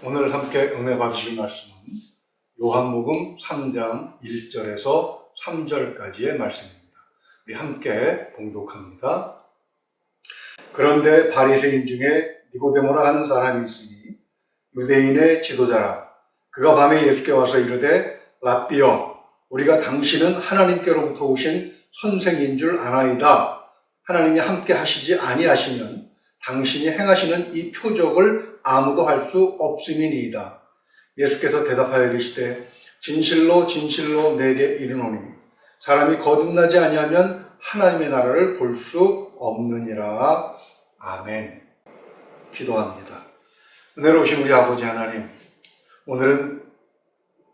오늘 함께 은혜 받으실 말씀은 요한복음 3장 1절에서 3절까지의 말씀입니다. 우리 함께 봉독합니다. 그런데 바리새인 중에 니고데모라 하는 사람이 있으니 유대인의 지도자라. 그가 밤에 예수께 와서 이르되 랍비여, 우리가 당신은 하나님께로부터 오신 선생인 줄 아나이다. 하나님이 함께 하시지 아니하시면 당신이 행하시는 이 표적을 아무도 할 수 없음이니이다. 예수께서 대답하여 이르시되 진실로 진실로 내게 이르노니 사람이 거듭나지 아니하면 하나님의 나라를 볼 수 없느니라. 아멘. 기도합니다. 은혜로우신 우리 아버지 하나님, 오늘은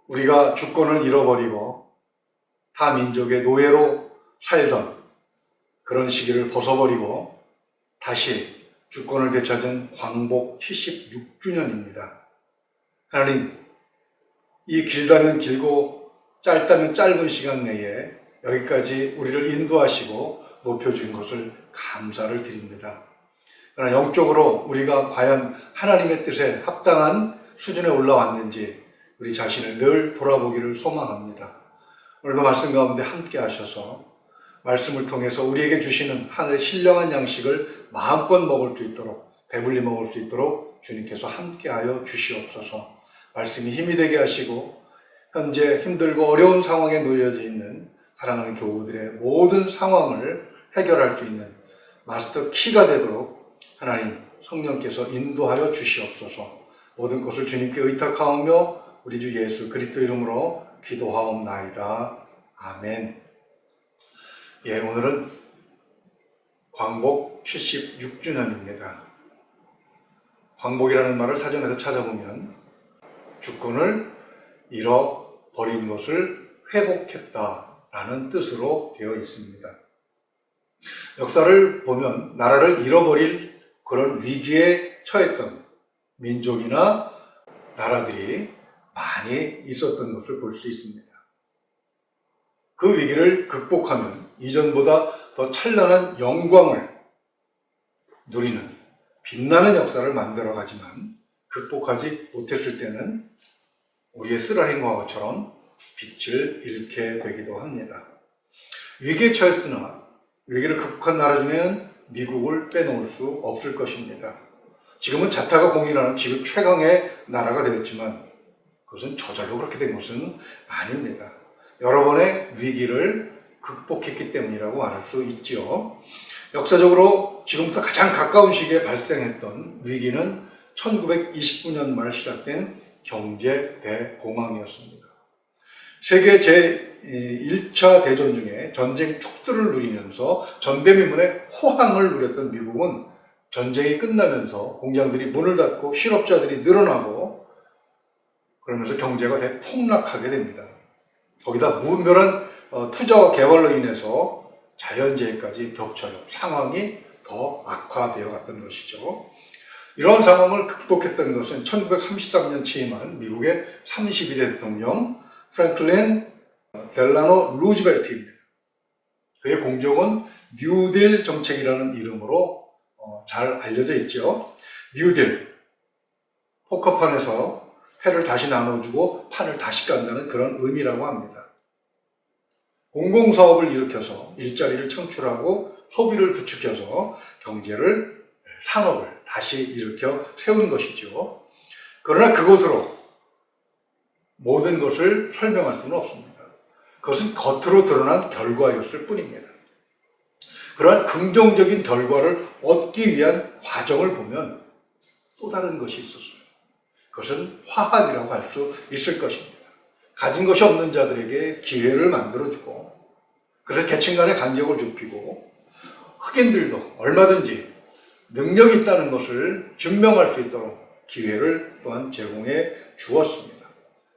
우리가 주권을 잃어버리고 타 민족의 노예로 살던 그런 시기를 벗어버리고 다시 주권을 되찾은 광복 76주년입니다. 하나님, 이 길다면 길고 짧다면 짧은 시간 내에 여기까지 우리를 인도하시고 높여준 것을 감사를 드립니다. 그러나 영적으로 우리가 과연 하나님의 뜻에 합당한 수준에 올라왔는지 우리 자신을 늘 돌아보기를 소망합니다. 오늘도 말씀 가운데 함께 하셔서 말씀을 통해서 우리에게 주시는 하늘의 신령한 양식을 마음껏 먹을 수 있도록, 배불리 먹을 수 있도록 주님께서 함께하여 주시옵소서. 말씀이 힘이 되게 하시고 현재 힘들고 어려운 상황에 놓여져 있는 사랑하는 교우들의 모든 상황을 해결할 수 있는 마스터 키가 되도록 하나님 성령께서 인도하여 주시옵소서. 모든 것을 주님께 의탁하오며 우리 주 예수 그리스도 이름으로 기도하옵나이다. 아멘. 예, 오늘은 광복 76주년입니다. 광복이라는 말을 사전에서 찾아보면 주권을 잃어버린 것을 회복했다라는 뜻으로 되어 있습니다. 역사를 보면 나라를 잃어버릴 그런 위기에 처했던 민족이나 나라들이 많이 있었던 것을 볼 수 있습니다. 그 위기를 극복하면 이전보다 더 찬란한 영광을 누리는 빛나는 역사를 만들어가지만 극복하지 못했을 때는 우리의 쓰라린과 것처럼 빛을 잃게 되기도 합니다. 위기에 처했으나 위기를 극복한 나라 중에는 미국을 빼놓을 수 없을 것입니다. 지금은 자타가 공인하는 지금 최강의 나라가 되었지만 그것은 저절로 그렇게 된 것은 아닙니다. 여러 번의 위기를 극복했기 때문이라고 말할 수 있죠. 역사적으로 지금부터 가장 가까운 시기에 발생했던 위기는 1929년 말 시작된 경제 대공황이었습니다. 세계 제1차 대전 중에 전쟁 축들을 누리면서 전대미문의 호황을 누렸던 미국은 전쟁이 끝나면서 공장들이 문을 닫고 실업자들이 늘어나고 그러면서 경제가 대폭락하게 됩니다. 거기다 무분별한 투자와 개발로 인해서 자연재해까지 겹쳐요. 상황이 더 악화되어 갔던 것이죠. 이런 상황을 극복했던 것은 1933년 취임한 미국의 32대 대통령 프랭클린 델라노 루즈벨트입니다. 그의 공적은 뉴딜 정책이라는 이름으로 잘 알려져 있죠. 뉴딜, 포커판에서 패를 다시 나눠주고 판을 다시 깐다는 그런 의미라고 합니다. 공공사업을 일으켜서 일자리를 창출하고 소비를 부추겨서 경제를, 산업을 다시 일으켜 세운 것이죠. 그러나 그것으로 모든 것을 설명할 수는 없습니다. 그것은 겉으로 드러난 결과였을 뿐입니다. 그러한 긍정적인 결과를 얻기 위한 과정을 보면 또 다른 것이 있었어요. 그것은 화합이라고 할 수 있을 것입니다. 가진 것이 없는 자들에게 기회를 만들어주고, 그래서 계층 간의 간격을 좁히고, 흑인들도 얼마든지 능력이 있다는 것을 증명할 수 있도록 기회를 또한 제공해 주었습니다.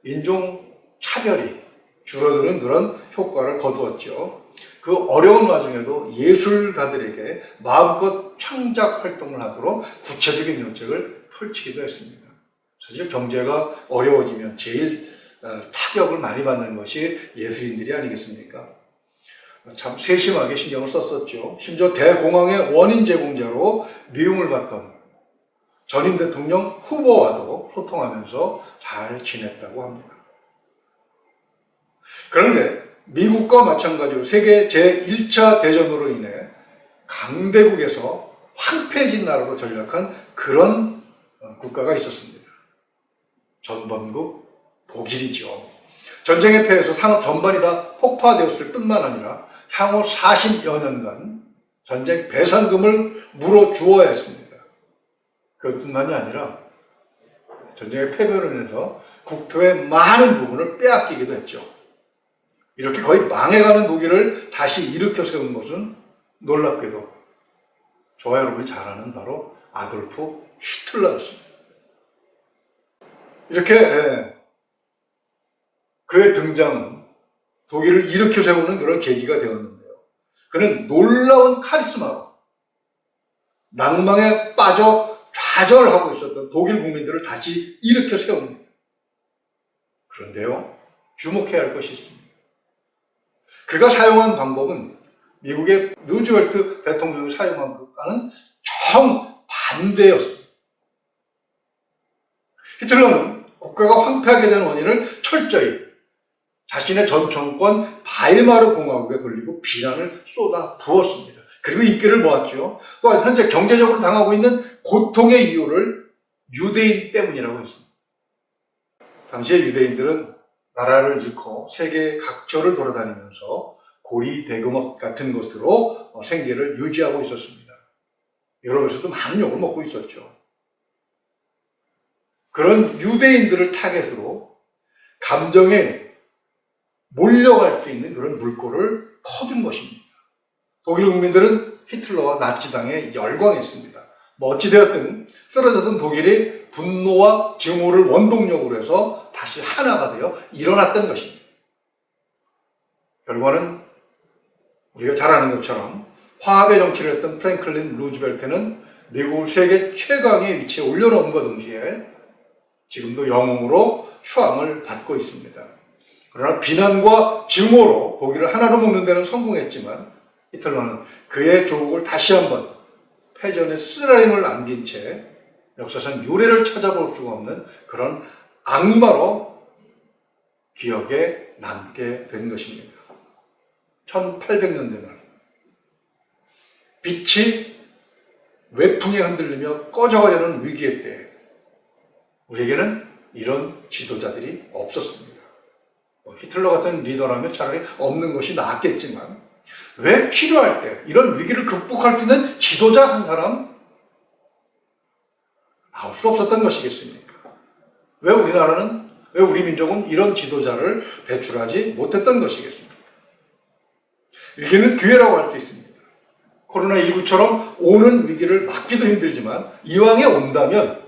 인종 차별이 줄어드는 그런 효과를 거두었죠. 그 어려운 와중에도 예술가들에게 마음껏 창작 활동을 하도록 구체적인 정책을 펼치기도 했습니다. 사실 경제가 어려워지면 제일 타격을 많이 받는 것이 예술인들이 아니겠습니까? 참 세심하게 신경을 썼었죠. 심지어 대공황의 원인 제공자로 미움을 받던 전임 대통령 후보와도 소통하면서 잘 지냈다고 합니다. 그런데 미국과 마찬가지로 세계 제1차 대전으로 인해 강대국에서 황폐해진 나라로 전락한 그런 국가가 있었습니다. 전범국 독일이죠. 전쟁에 패해서 산업 전반이 다 폭파되었을 뿐만 아니라 향후 40여 년간 전쟁 배상금을 물어주어야 했습니다. 그것뿐만이 아니라 전쟁의 패배로 인해서 국토의 많은 부분을 빼앗기기도 했죠. 이렇게 거의 망해가는 독일을 다시 일으켜 세운 것은 놀랍게도 저와 여러분이 잘 아는 바로 아돌프 히틀러였습니다. 이렇게 그의 등장은 독일을 일으켜 세우는 그런 계기가 되었는데요. 그는 놀라운 카리스마로 낭망에 빠져 좌절하고 있었던 독일 국민들을 다시 일으켜 세웁니다. 그런데요, 주목해야 할 것이 있습니다. 그가 사용한 방법은 미국의 루즈벨트 대통령이 사용한 것과는 정반대였습니다. 히틀러는 국가가 황폐하게 된 원인을 철저히 자신의 전 정권 바이마르 공화국에 돌리고 비난을 쏟아 부었습니다. 그리고 인기를 모았죠. 또한 현재 경제적으로 당하고 있는 고통의 이유를 유대인 때문이라고 했습니다. 당시에 유대인들은 나라를 잃고 세계 각처를 돌아다니면서 고리, 대금업 같은 것으로 생계를 유지하고 있었습니다. 유럽에서도 많은 욕을 먹고 있었죠. 그런 유대인들을 타겟으로 감정에 몰려갈 수 있는 그런 물꼬를 퍼준 것입니다. 독일 국민들은 히틀러와 나치당에 열광했습니다. 어찌되었든 쓰러졌던 독일이 분노와 증오를 원동력으로 해서 다시 하나가 되어 일어났던 것입니다. 결과는 우리가 잘 아는 것처럼 화합의 정치를 했던 프랭클린 루즈벨트는 미국을 세계 최강의 위치에 올려놓음과 동시에 지금도 영웅으로 추앙을 받고 있습니다. 그러나 비난과 증오로 독일을 하나로 묶는 데는 성공했지만 히틀러는 그의 조국을 다시 한번 패전의 쓰라림을 남긴 채 역사상 유례를 찾아볼 수가 없는 그런 악마로 기억에 남게 된 것입니다. 1800년대 말 빛이 외풍에 흔들리며 꺼져가려는 위기의 때 우리에게는 이런 지도자들이 없었습니다. 히틀러 같은 리더라면 차라리 없는 것이 낫겠지만 왜 필요할 때 이런 위기를 극복할 수 있는 지도자 한 사람 나올 수 없었던 것이겠습니까? 왜 우리나라는, 왜 우리 민족은 이런 지도자를 배출하지 못했던 것이겠습니까? 위기는 기회라고 할 수 있습니다. 코로나19처럼 오는 위기를 막기도 힘들지만 이왕에 온다면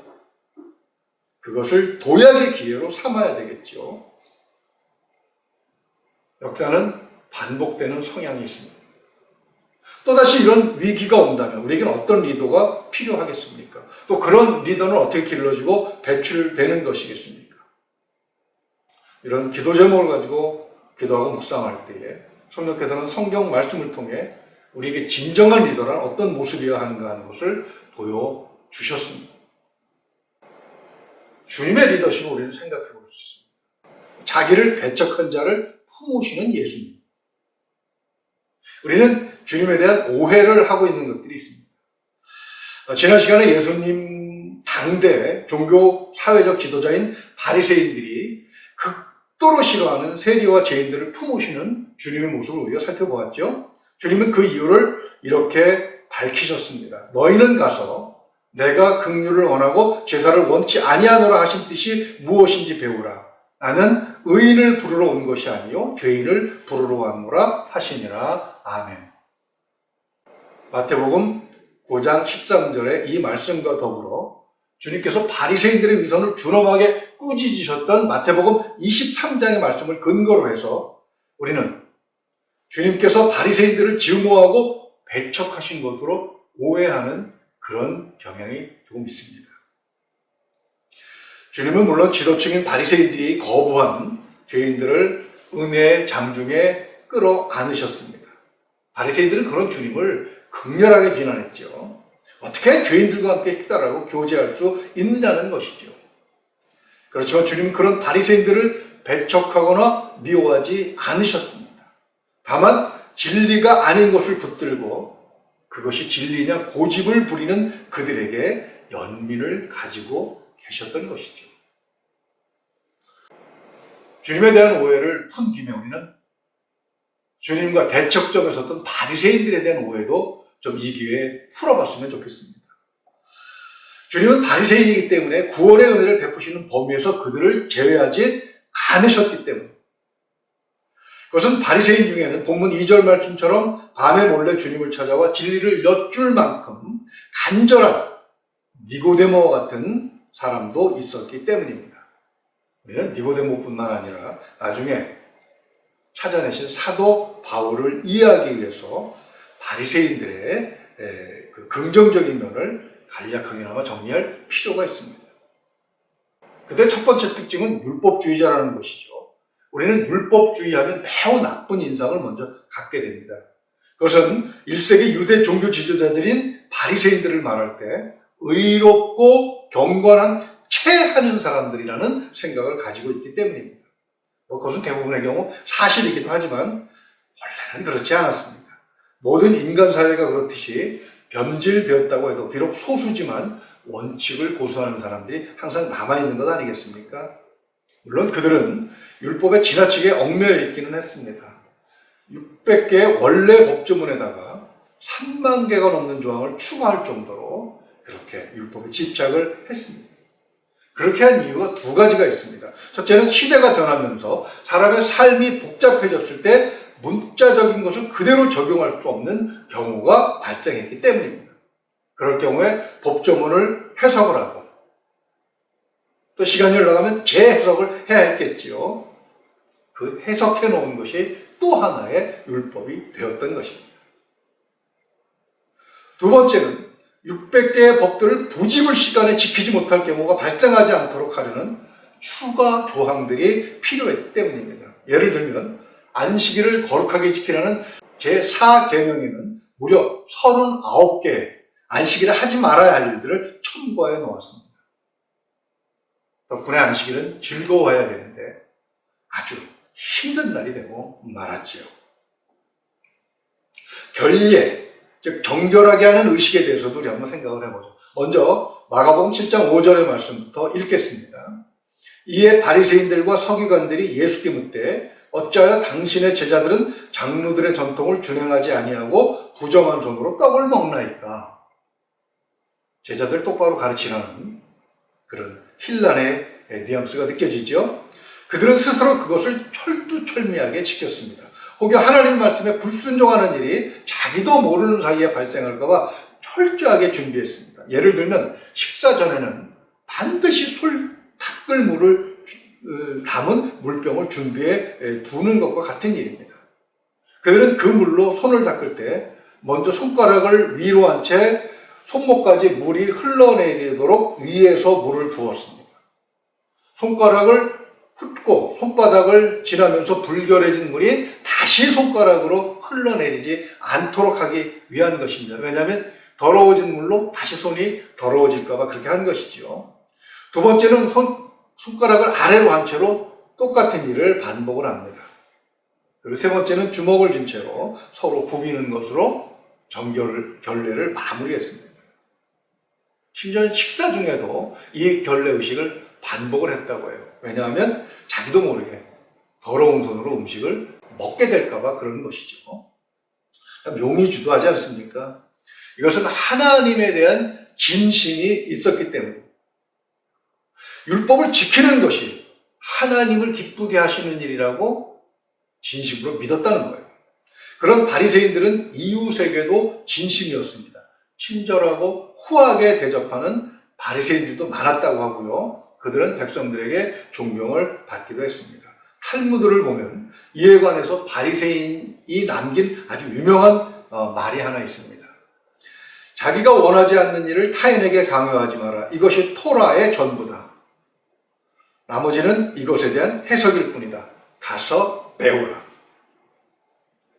그것을 도약의 기회로 삼아야 되겠죠. 역사는 반복되는 성향이 있습니다. 또다시 이런 위기가 온다면 우리에게는 어떤 리더가 필요하겠습니까? 또 그런 리더는 어떻게 길러지고 배출되는 것이겠습니까? 이런 기도 제목을 가지고 기도하고 묵상할 때에 성령께서는 성경 말씀을 통해 우리에게 진정한 리더란 어떤 모습이어야 하는가 하는 것을 보여주셨습니다. 주님의 리더십을 우리는 생각해 볼 수 있습니다. 자기를 배척한 자를 품으시는 예수님. 우리는 주님에 대한 오해를 하고 있는 것들이 있습니다. 지난 시간에 예수님 당대 종교 사회적 지도자인 바리새인들이 극도로 싫어하는 세리와 죄인들을 품으시는 주님의 모습을 우리가 살펴보았죠. 주님은 그 이유를 이렇게 밝히셨습니다. 너희는 가서 내가 긍휼을 원하고 제사를 원치 아니하노라 하신 뜻이 무엇인지 배우라. 나는 의인을 부르러 온 것이 아니요 죄인을 부르러 왔노라 하시니라. 아멘. 마태복음 9장 13절의 이 말씀과 더불어 주님께서 바리새인들의 위선을 준엄하게 꾸짖으셨던 마태복음 23장의 말씀을 근거로 해서 우리는 주님께서 바리새인들을 증오하고 배척하신 것으로 오해하는 그런 경향이 조금 있습니다. 주님은 물론 지도층인 바리새인들이 거부한 죄인들을 은혜의 장중에 끌어안으셨습니다. 바리새인들은 그런 주님을 극렬하게 비난했죠. 어떻게 죄인들과 함께 식사를 하고 교제할 수 있느냐는 것이죠. 그렇지만 주님은 그런 바리새인들을 배척하거나 미워하지 않으셨습니다. 다만 진리가 아닌 것을 붙들고 그것이 진리냐 고집을 부리는 그들에게 연민을 가지고 계셨던 것이죠. 주님에 대한 오해를 푼 김에 우리는 주님과 대척점에 섰던 바리새인들에 대한 오해도 좀 이 기회에 풀어봤으면 좋겠습니다. 주님은 바리새인이기 때문에 구원의 은혜를 베푸시는 범위에서 그들을 제외하지 않으셨기 때문에, 그것은 바리새인 중에는 본문 2절 말씀처럼 밤에 몰래 주님을 찾아와 진리를 엿줄 만큼 간절한 니고데모와 같은 사람도 있었기 때문입니다. 우리는 니고데모뿐만 아니라 나중에 찾아내신 사도 바울을 이해하기 위해서 바리새인들의 그 긍정적인 면을 간략하게나마 정리할 필요가 있습니다. 그들의 첫 번째 특징은 율법주의자라는 것이죠. 우리는 율법주의하면 매우 나쁜 인상을 먼저 갖게 됩니다. 그것은 1세기 유대 종교 지도자들인 바리새인들을 말할 때 의롭고 경건한 체하는 사람들이라는 생각을 가지고 있기 때문입니다. 그것은 대부분의 경우 사실이기도 하지만 원래는 그렇지 않았습니다. 모든 인간 사회가 그렇듯이 변질되었다고 해도 비록 소수지만 원칙을 고수하는 사람들이 항상 남아있는 것 아니겠습니까? 물론 그들은 율법에 지나치게 얽매여 있기는 했습니다. 600개의 원래 법조문에다가 3만 개가 넘는 조항을 추가할 정도로 그렇게 율법에 집착을 했습니다. 그렇게 한 이유가 두 가지가 있습니다. 첫째는 시대가 변하면서 사람의 삶이 복잡해졌을 때 문자적인 것을 그대로 적용할 수 없는 경우가 발생했기 때문입니다. 그럴 경우에 법조문을 해석을 하고 또 시간이 흘러가면 재해석을 해야 했겠지요. 그 해석해 놓은 것이 또 하나의 율법이 되었던 것입니다. 두 번째는 600개의 법들을 부집을 시간에 지키지 못할 경우가 발생하지 않도록 하려는 추가 조항들이 필요했기 때문입니다. 예를 들면 안식일을 거룩하게 지키라는 제4계명에는 무려 39개의 안식일을 하지 말아야 할 일들을 첨부하여 놓았습니다. 덕분에 안식일은 즐거워해야 되는데 아주 힘든 날이 되고 말았지요. 결례, 즉 정결하게 하는 의식에 대해서도 우리 한번 생각을 해보죠. 먼저 마가복음 7장 5절의 말씀부터 읽겠습니다. 이에 바리새인들과 서기관들이 예수께 묻되 어찌하여 당신의 제자들은 장로들의 전통을 준행하지 아니하고 부정한 손으로 떡을 먹나이까? 제자들 똑바로 가르치라는 그런 힐난의 뉘앙스가 느껴지죠. 그들은 스스로 그것을 철두철미하게 지켰습니다. 혹여 하나님 말씀에 불순종하는 일이 자기도 모르는 사이에 발생할까 봐 철저하게 준비했습니다. 예를 들면 식사 전에는 반드시 닦을 물을 담은 물병을 준비해 두는 것과 같은 일입니다. 그들은 그 물로 손을 닦을 때 먼저 손가락을 위로 한 채 손목까지 물이 흘러내리도록 위에서 물을 부었습니다. 손가락을 훑고 손바닥을 지나면서 불결해진 물이 다시 손가락으로 흘러내리지 않도록 하기 위한 것입니다. 왜냐하면 더러워진 물로 다시 손이 더러워질까 봐 그렇게 한 것이죠. 두 번째는 손가락을 아래로 한 채로 똑같은 일을 반복을 합니다. 그리고 세 번째는 주먹을 쥔 채로 서로 부비는 것으로 결례를 마무리했습니다. 심지어 식사 중에도 이 결례 의식을 반복을 했다고 해요. 왜냐하면 자기도 모르게 더러운 손으로 음식을 먹게 될까 봐 그런 것이죠. 용이 주도하지 않습니까? 이것은 하나님에 대한 진심이 있었기 때문입니다. 율법을 지키는 것이 하나님을 기쁘게 하시는 일이라고 진심으로 믿었다는 거예요. 그런 바리새인들은 이웃에게도 진심이었습니다. 친절하고 후하게 대접하는 바리새인들도 많았다고 하고요. 그들은 백성들에게 존경을 받기도 했습니다. 탈무드를 보면 이에 관해서 바리새인이 남긴 아주 유명한 말이 하나 있습니다. 자기가 원하지 않는 일을 타인에게 강요하지 마라. 이것이 토라의 전부다. 나머지는 이것에 대한 해석일 뿐이다. 가서 배우라.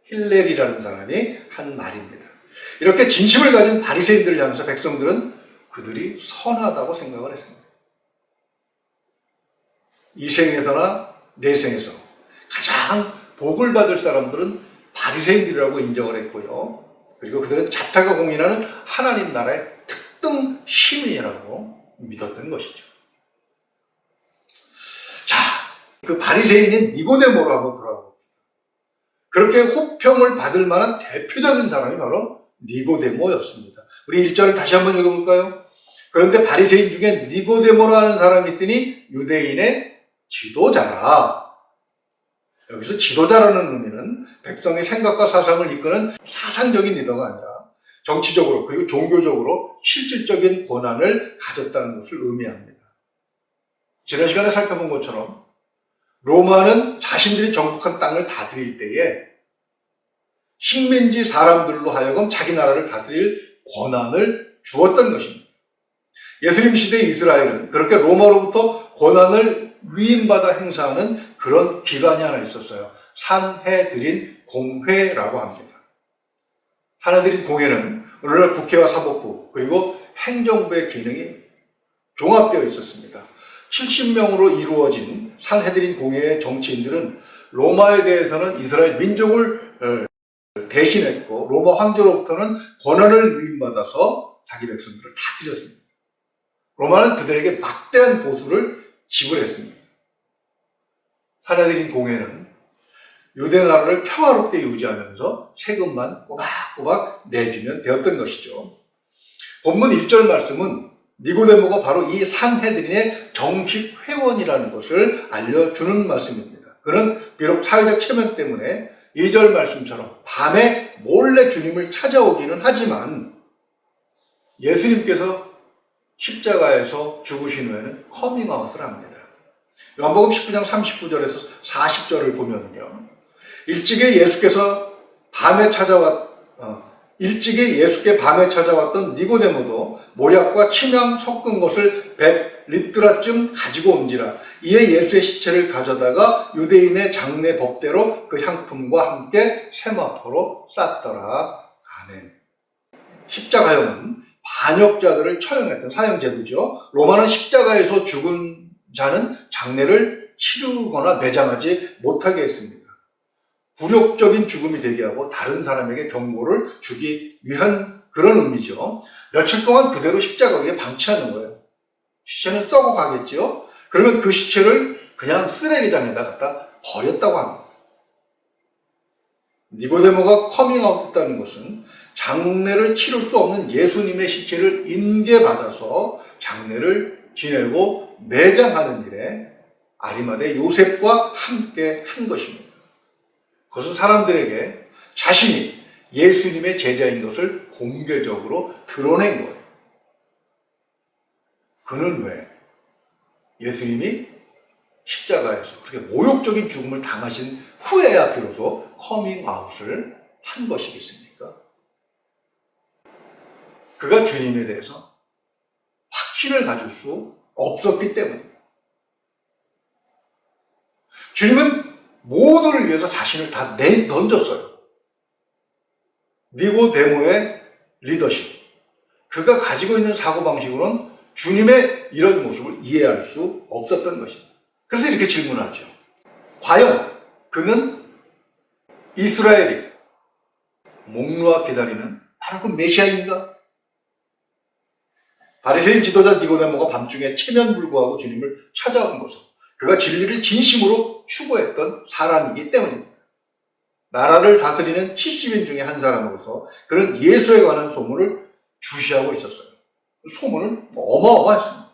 힐렐이라는 사람이 한 말입니다. 이렇게 진심을 가진 바리새인들을 향해서 백성들은 그들이 선하다고 생각을 했습니다. 이 생에서나 내 생에서 가장 복을 받을 사람들은 바리새인들이라고 인정을 했고요. 그리고 그들은 자타가 공인하는 하나님 나라의 특등 시민이라고 믿었던 것이죠. 자, 그 바리새인인 니고데모로 한번 돌아가봅니다. 그렇게 호평을 받을 만한 대표적인 사람이 바로 니고데모였습니다. 우리 1절을 다시 한번 읽어볼까요? 그런데 바리새인 중에 니고데모라는 사람이 있으니 유대인의 지도자라. 여기서 지도자라는 의미는 백성의 생각과 사상을 이끄는 사상적인 리더가 아니라 정치적으로 그리고 종교적으로 실질적인 권한을 가졌다는 것을 의미합니다. 지난 시간에 살펴본 것처럼 로마는 자신들이 정복한 땅을 다스릴 때에 식민지 사람들로 하여금 자기 나라를 다스릴 권한을 주었던 것입니다. 예수님 시대 이스라엘은 그렇게 로마로부터 권한을 위임받아 행사하는 그런 기관이 하나 있었어요. 산헤드린 공회라고 합니다. 산헤드린 공회는 오늘날 국회와 사법부 그리고 행정부의 기능이 종합되어 있었습니다. 70명으로 이루어진 산헤드린 공회의 정치인들은 로마에 대해서는 이스라엘 민족을 대신했고 로마 황제로부터는 권한을 위임받아서 자기 백성들을 다스렸습니다. 로마는 그들에게 막대한 보수를 지불했습니다. 산헤드린 공회는 유대 나라를 평화롭게 유지하면서 세금만 꼬박꼬박 내주면 되었던 것이죠. 본문 1절 말씀은 니고데모가 바로 이 산헤드린의 정식 회원이라는 것을 알려주는 말씀입니다. 그는 비록 사회적 체면 때문에 2절 말씀처럼 밤에 몰래 주님을 찾아오기는 하지만 예수님께서 십자가에서 죽으신 후에는 커밍아웃을 합니다. 요한복음 19장 39절에서 40절을 보면요. 일찍이 예수께 밤에 찾아왔던 니고데모도 모략과 침향 섞은 것을 100리트라쯤 가지고 온지라 이에 예수의 시체를 가져다가 유대인의 장례 법대로 그 향품과 함께 세마포로 쌌더라. 아멘. 십자가형은 반역자들을 처형했던 사형제도죠. 로마는 십자가에서 죽은 자는 장례를 치르거나 매장하지 못하게 했습니다. 굴욕적인 죽음이 되게 하고 다른 사람에게 경고를 주기 위한 그런 의미죠. 며칠 동안 그대로 십자가 위에 방치하는 거예요. 시체는 썩어 가겠죠. 그러면 그 시체를 그냥 쓰레기장에다 갖다 버렸다고 합니다. 니고데모가 커밍아웃했다는 것은 장례를 치를 수 없는 예수님의 시체를 임계받아서 장례를 지내고 매장하는 일에 아리마대 요셉과 함께 한 것입니다. 그것은 사람들에게 자신이 예수님의 제자인 것을 공개적으로 드러낸 거예요. 그는 왜 예수님이 십자가에서 그렇게 모욕적인 죽음을 당하신 후에야 비로소 커밍아웃을 한 것이겠습니까? 그가 주님에 대해서 확신을 가질 수 없었기 때문입니다. 주님은 모두를 위해서 자신을 다 던졌어요. 니고데모의 리더십. 그가 가지고 있는 사고방식으로는 주님의 이런 모습을 이해할 수 없었던 것입니다. 그래서 이렇게 질문하죠. 과연 그는 이스라엘이 목놓아 기다리는 바로 그 메시아인가? 바리새인 지도자 니고데모가 밤중에 체면불구하고 주님을 찾아온 것은 그가 진리를 진심으로 추구했던 사람이기 때문입니다. 나라를 다스리는 70인 중에 한 사람으로서 그는 예수에 관한 소문을 주시하고 있었어요. 소문은 어마어마했습니다.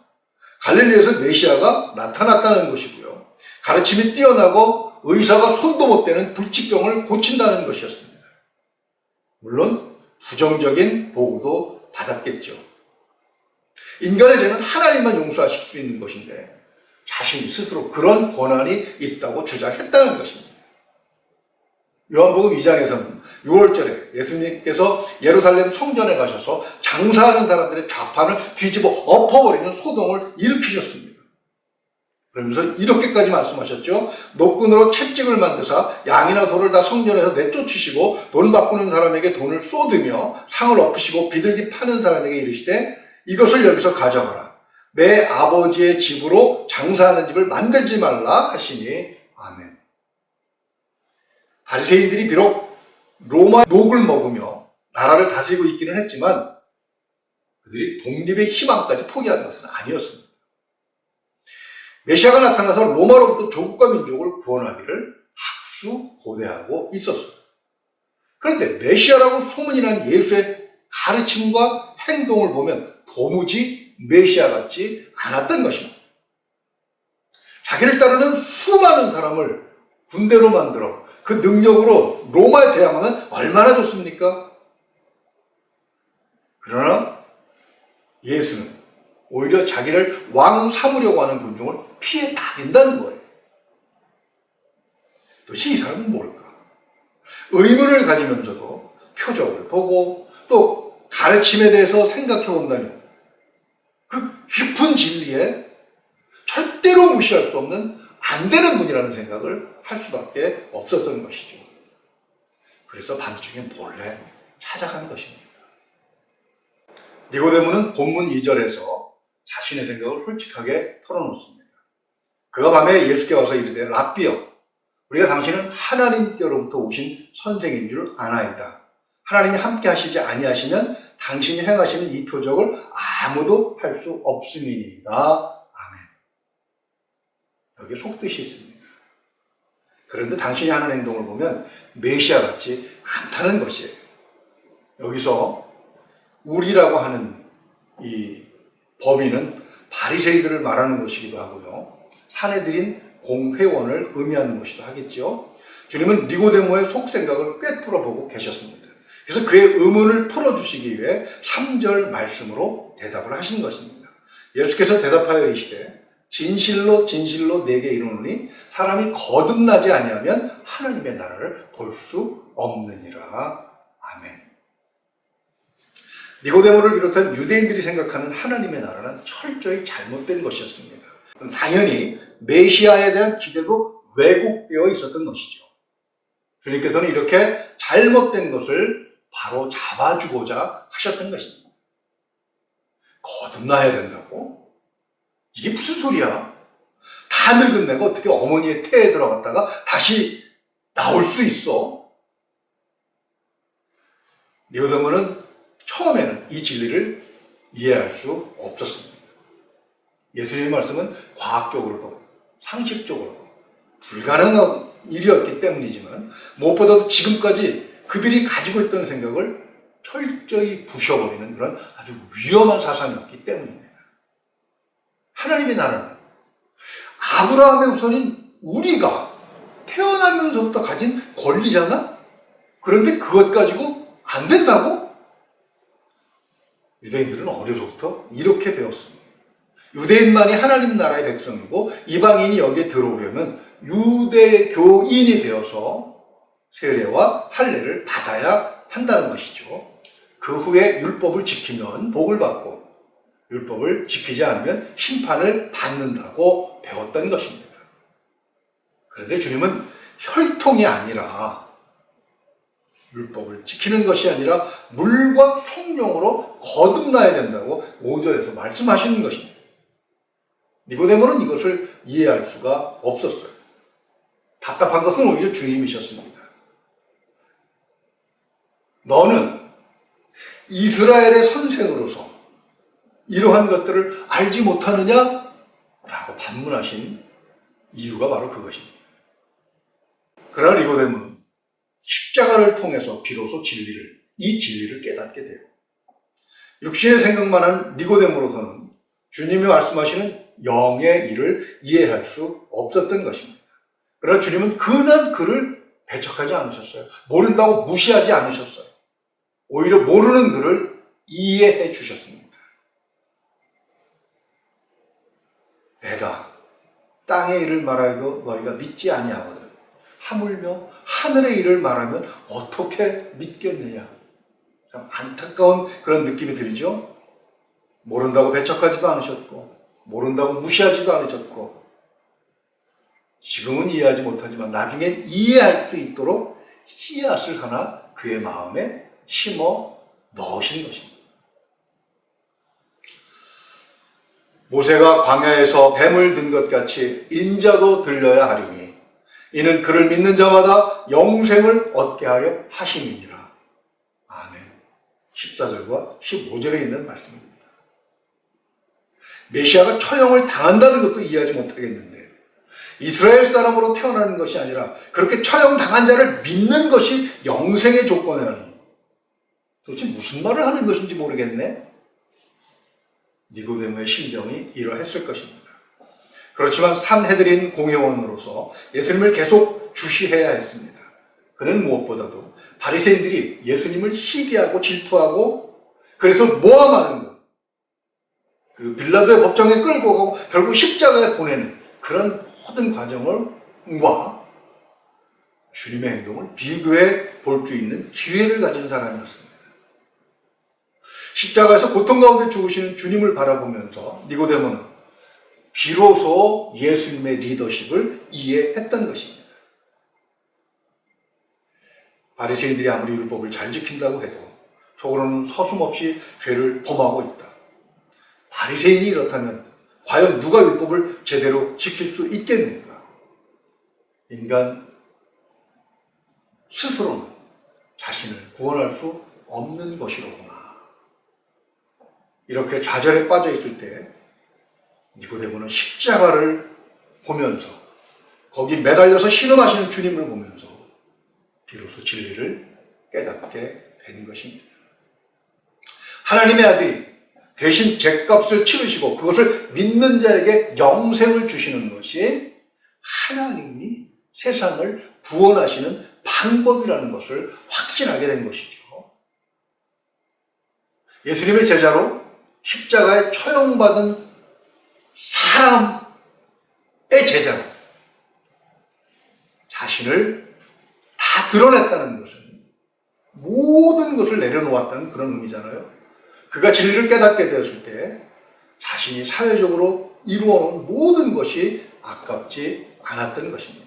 갈릴리에서 메시아가 나타났다는 것이고요. 가르침이 뛰어나고 의사가 손도 못 대는 불치병을 고친다는 것이었습니다. 물론 부정적인 보고도 받았겠죠. 인간의 죄는 하나님만 용서하실 수 있는 것인데 자신이 스스로 그런 권한이 있다고 주장했다는 것입니다. 요한복음 2장에서는 6월절에 예수님께서 예루살렘 성전에 가셔서 장사하는 사람들의 좌판을 뒤집어 엎어버리는 소동을 일으키셨습니다. 그러면서 이렇게까지 말씀하셨죠. 노끈으로 채찍을 만드사 양이나 소를 다 성전에서 내쫓으시고 돈 바꾸는 사람에게 돈을 쏟으며 상을 엎으시고 비둘기 파는 사람에게 이르시되 이것을 여기서 가져가라. 내 아버지의 집으로 장사하는 집을 만들지 말라 하시니 아멘. 바리새인들이 비록 로마 녹을 먹으며 나라를 다스리고 있기는 했지만 그들이 독립의 희망까지 포기한 것은 아니었습니다. 메시아가 나타나서 로마로부터 조국과 민족을 구원하기를 학수고대하고 있었어요. 그런데 메시아라고 소문이 난 예수의 가르침과 행동을 보면 도무지 메시아 같지 않았던 것입니다. 자기를 따르는 수많은 사람을 군대로 만들어 그 능력으로 로마에 대항하면 얼마나 좋습니까? 그러나 예수는 오히려 자기를 왕 삼으려고 하는 군중을 피해 다닌다는 거예요. 도대체 이 사람은 뭘까? 의문을 가지면서도 표적을 보고 또 가르침에 대해서 생각해 본다면 그 깊은 진리에 절대로 무시할 수 없는 안 되는 분이라는 생각을 할 수밖에 없었던 것이죠. 그래서 밤중에 몰래 찾아간 것입니다. 니고데모는 본문 2절에서 자신의 생각을 솔직하게 털어놓습니다. 그가 밤에 예수께 와서 이르되 랍비여 우리가 당신은 하나님께로부터 오신 선생인 줄 아나이다. 하나님이 함께 하시지 아니하시면 당신이 행하시는 이 표적을 아무도 할 수 없음이니이다. 아멘. 여기에 속뜻이 있습니다. 그런데 당신이 하는 행동을 보면 메시아 같지 않다는 것이에요. 여기서 우리라고 하는 이 범인은 바리새인들을 말하는 것이기도 하고요. 사내들인 공회원을 의미하는 것이기도 하겠죠. 주님은 니고데모의 속생각을 꿰뚫어보고 계셨습니다. 그래서 그의 의문을 풀어주시기 위해 3절 말씀으로 대답을 하신 것입니다. 예수께서 대답하여 이르시되 진실로 진실로 내게 이르노니 사람이 거듭나지 아니하면 하나님의 나라를 볼 수 없느니라. 아멘. 니고데모를 비롯한 유대인들이 생각하는 하나님의 나라는 철저히 잘못된 것이었습니다. 당연히 메시아에 대한 기대도 왜곡되어 있었던 것이죠. 주님께서는 이렇게 잘못된 것을 바로 잡아주고자 하셨던 것입니다. 거듭나야 된다고? 이게 무슨 소리야? 다 늙은 내가 어떻게 어머니의 태에 들어갔다가 다시 나올 수 있어? 니고데모는 처음에는 이 진리를 이해할 수 없었습니다. 예수님의 말씀은 과학적으로도 상식적으로도 불가능한 일이었기 때문이지만 무엇보다도 지금까지 그들이 가지고 있던 생각을 철저히 부셔버리는 그런 아주 위험한 사상이었기 때문입니다. 하나님의 나라는 아브라함의 후손인 우리가 태어나면서부터 가진 권리잖아? 그런데 그것 가지고 안 된다고? 유대인들은 어려서부터 이렇게 배웠습니다. 유대인만이 하나님 나라의 백성이고 이방인이 여기에 들어오려면 유대교인이 되어서 세례와 할례를 받아야 한다는 것이죠. 그 후에 율법을 지키면 복을 받고 율법을 지키지 않으면 심판을 받는다고 배웠던 것입니다. 그런데 주님은 혈통이 아니라 율법을 지키는 것이 아니라 물과 성령으로 거듭나야 된다고 5절에서 말씀하시는 것입니다. 니고데모는 이것을 이해할 수가 없었어요. 답답한 것은 오히려 주님이셨습니다. 너는 이스라엘의 선생으로서 이러한 것들을 알지 못하느냐? 라고 반문하신 이유가 바로 그것입니다. 그러나 니고데모는 십자가를 통해서 비로소 이 진리를 깨닫게 돼요. 육신의 생각만 한 니고데모로서는 주님이 말씀하시는 영의 일을 이해할 수 없었던 것입니다. 그러나 주님은 그는 그를 배척하지 않으셨어요. 모른다고 무시하지 않으셨어요. 오히려 모르는 그를 이해해 주셨습니다. 내가 땅의 일을 말하여도 너희가 믿지 아니하거든. 하물며 하늘의 일을 말하면 어떻게 믿겠느냐. 참 안타까운 그런 느낌이 들죠. 모른다고 배척하지도 않으셨고 모른다고 무시하지도 않으셨고 지금은 이해하지 못하지만 나중엔 이해할 수 있도록 씨앗을 하나 그의 마음에 심어 넣으신 것입니다. 모세가 광야에서 뱀을 든 것 같이 인자도 들려야 하리니 이는 그를 믿는 자마다 영생을 얻게 하려 하심이니라. 아멘. 14절과 15절에 있는 말씀입니다. 메시아가 처형을 당한다는 것도 이해하지 못하겠는데 이스라엘 사람으로 태어나는 것이 아니라 그렇게 처형당한 자를 믿는 것이 영생의 조건이라니 도대체 무슨 말을 하는 것인지 모르겠네. 니고데모의 심정이 이러했을 것입니다. 그렇지만 산헤드린 공회원으로서 예수님을 계속 주시해야 했습니다. 그는 무엇보다도 바리새인들이 예수님을 시기하고 질투하고 그래서 모함하는 것, 그리고 빌라도의 법정에 끌고 가고 결국 십자가에 보내는 그런 모든 과정과 주님의 행동을 비교해 볼 수 있는 기회를 가진 사람이었습니다. 십자가에서 고통 가운데 죽으시는 주님을 바라보면서 니고데모는 비로소 예수님의 리더십을 이해했던 것입니다. 바리새인들이 아무리 율법을 잘 지킨다고 해도 속으로는 서슴없이 죄를 범하고 있다. 바리새인이 이렇다면 과연 누가 율법을 제대로 지킬 수 있겠는가? 인간 스스로는 자신을 구원할 수 없는 것이로구나. 이렇게 좌절에 빠져 있을 때 니고데모는 십자가를 보면서 거기 매달려서 신음하시는 주님을 보면서 비로소 진리를 깨닫게 된 것입니다. 하나님의 아들이 대신 죗값을 치르시고 그것을 믿는 자에게 영생을 주시는 것이 하나님이 세상을 구원하시는 방법이라는 것을 확신하게 된 것이죠. 예수님의 제자로 십자가에 처형받은 사람의 제자로 자신을 다 드러냈다는 것은 모든 것을 내려놓았다는 그런 의미잖아요. 그가 진리를 깨닫게 되었을 때 자신이 사회적으로 이루어놓은 모든 것이 아깝지 않았던 것입니다.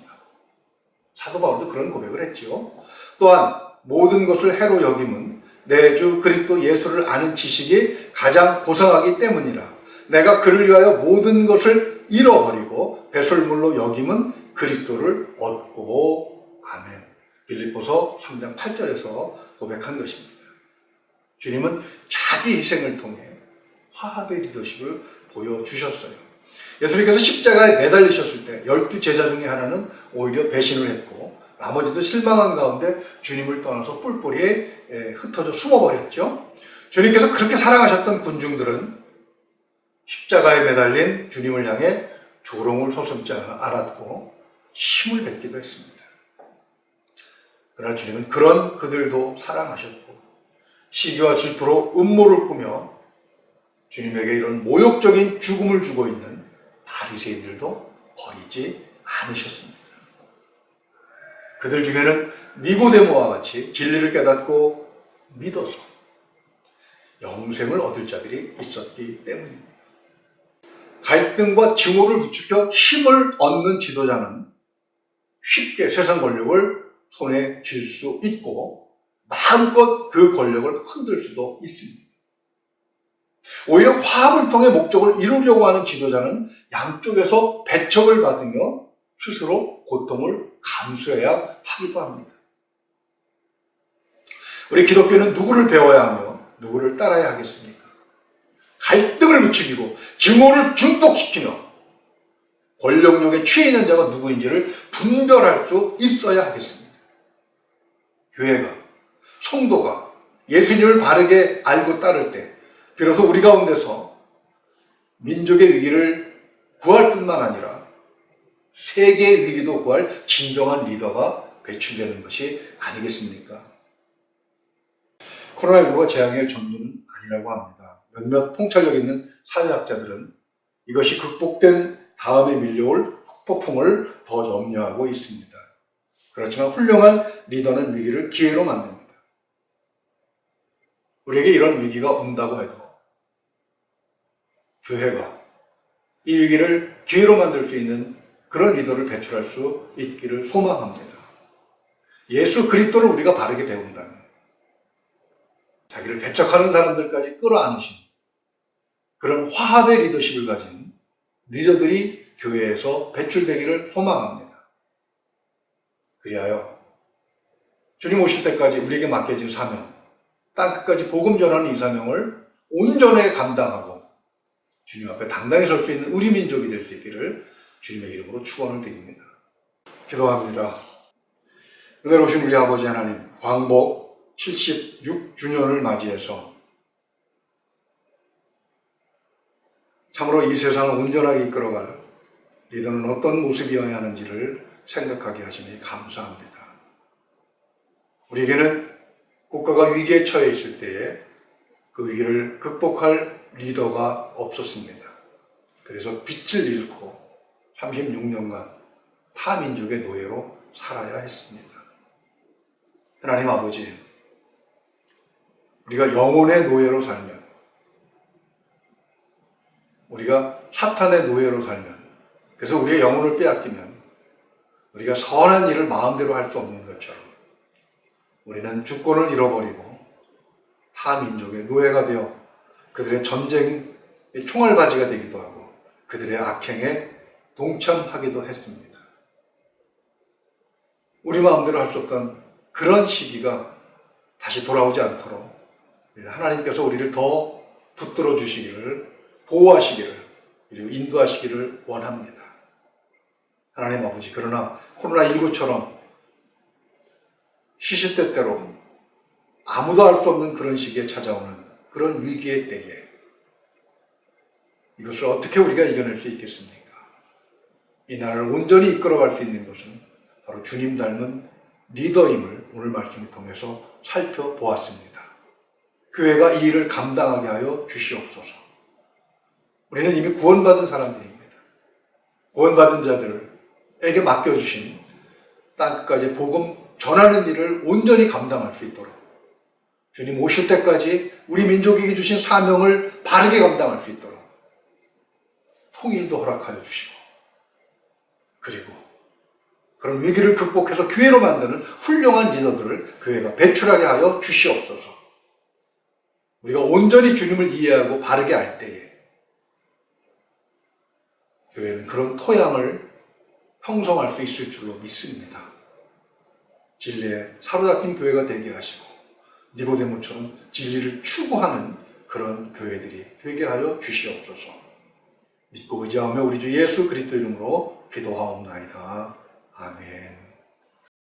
사도 바울도 그런 고백을 했죠. 또한 모든 것을 해로 여김은 내 주 그리스도 예수를 아는 지식이 가장 고상하기 때문이라. 내가 그를 위하여 모든 것을 잃어버리고 배설물로 여김은 그리스도를 얻고. 아멘. 빌립보서 3장 8절에서 고백한 것입니다. 주님은 자기 희생을 통해 화합의 리더십을 보여주셨어요. 예수님께서 십자가에 매달리셨을 때 12제자 중에 하나는 오히려 배신을 했고 나머지도 실망한 가운데 주님을 떠나서 뿔뿔이에 흩어져 숨어버렸죠. 주님께서 그렇게 사랑하셨던 군중들은 십자가에 매달린 주님을 향해 조롱을 서슴지 않았고 힘을 뱉기도 했습니다. 그러나 주님은 그런 그들도 사랑하셨고 시기와 질투로 음모를 꾸며 주님에게 이런 모욕적인 죽음을 주고 있는 바리새인들도 버리지 않으셨습니다. 그들 중에는 니고데모와 같이 진리를 깨닫고 믿어서 영생을 얻을 자들이 있었기 때문입니다. 갈등과 증오를 부추겨 힘을 얻는 지도자는 쉽게 세상 권력을 손에 쥘 수 있고 마음껏 그 권력을 흔들 수도 있습니다. 오히려 화합을 통해 목적을 이루려고 하는 지도자는 양쪽에서 배척을 받으며 스스로 고통을 감수해야 하기도 합니다. 우리 기독교는 누구를 배워야 하며 누구를 따라야 하겠습니까? 갈등을 부추기고 증오를 증폭시키며 권력욕에 취해 있는 자가 누구인지를 분별할 수 있어야 하겠습니다. 교회가, 성도가 예수님을 바르게 알고 따를 때 비로소 우리 가운데서 민족의 위기를 구할 뿐만 아니라 세계의 위기도 구할 진정한 리더가 배출되는 것이 아니겠습니까? 코로나19가 재앙의 전부는 아니라고 합니다. 몇몇 통찰력 있는 사회학자들은 이것이 극복된 다음에 밀려올 후폭풍을 더 염려하고 있습니다. 그렇지만 훌륭한 리더는 위기를 기회로 만듭니다. 우리에게 이런 위기가 온다고 해도 교회가 이 위기를 기회로 만들 수 있는 그런 리더를 배출할 수 있기를 소망합니다. 예수 그리스도를 우리가 바르게 배운다면 자기를 배척하는 사람들까지 끌어안으신 그런 화합의 리더십을 가진 리더들이 교회에서 배출되기를 소망합니다. 그리하여 주님 오실 때까지 우리에게 맡겨진 사명, 땅끝까지 복음 전하는 이 사명을 온전하게 감당하고 주님 앞에 당당히 설 수 있는 우리 민족이 될 수 있기를 주님의 이름으로 축원을 드립니다. 기도합니다. 은혜로우신 우리 아버지 하나님, 광복 76주년을 맞이해서 참으로 이 세상을 온전하게 이끌어갈 리더는 어떤 모습이어야 하는지를 생각하게 하시니 감사합니다. 우리에게는 국가가 위기에 처해 있을 때에 그 위기를 극복할 리더가 없었습니다. 그래서 빛을 잃고 36년간 타민족의 노예로 살아야 했습니다. 하나님 아버지, 우리가 영혼의 노예로 살면, 우리가 사탄의 노예로 살면, 그래서 우리의 영혼을 빼앗기면 우리가 선한 일을 마음대로 할 수 없는 것처럼 우리는 주권을 잃어버리고 타민족의 노예가 되어 그들의 전쟁의 총알바지가 되기도 하고 그들의 악행에 동참하기도 했습니다. 우리 마음대로 할 수 없던 그런 시기가 다시 돌아오지 않도록 하나님께서 우리를 더 붙들어 주시기를, 보호하시기를, 그리고 인도하시기를 원합니다. 하나님 아버지, 그러나 코로나19처럼 시시때때로 아무도 알 수 없는 그런 시기에 찾아오는 그런 위기의 때에 이것을 어떻게 우리가 이겨낼 수 있겠습니까? 이 나라를 온전히 이끌어갈 수 있는 것은 바로 주님 닮은 리더임을 오늘 말씀을 통해서 살펴보았습니다. 교회가 이 일을 감당하게 하여 주시옵소서. 우리는 이미 구원받은 사람들입니다. 구원받은 자들에게 맡겨주신 땅끝까지 복음 전하는 일을 온전히 감당할 수 있도록 주님 오실 때까지 우리 민족에게 주신 사명을 바르게 감당할 수 있도록 통일도 허락하여 주시고, 그리고 그런 위기를 극복해서 교회로 만드는 훌륭한 리더들을 교회가 배출하게 하여 주시옵소서. 우리가 온전히 주님을 이해하고 바르게 할 때에 교회는 그런 토양을 형성할 수 있을 줄로 믿습니다. 진리에 사로잡힌 교회가 되게 하시고 니고데모처럼 진리를 추구하는 그런 교회들이 되게 하여 주시옵소서. 믿고 의지하며 우리 주 예수 그리스도 이름으로 기도하옵나이다. 아멘.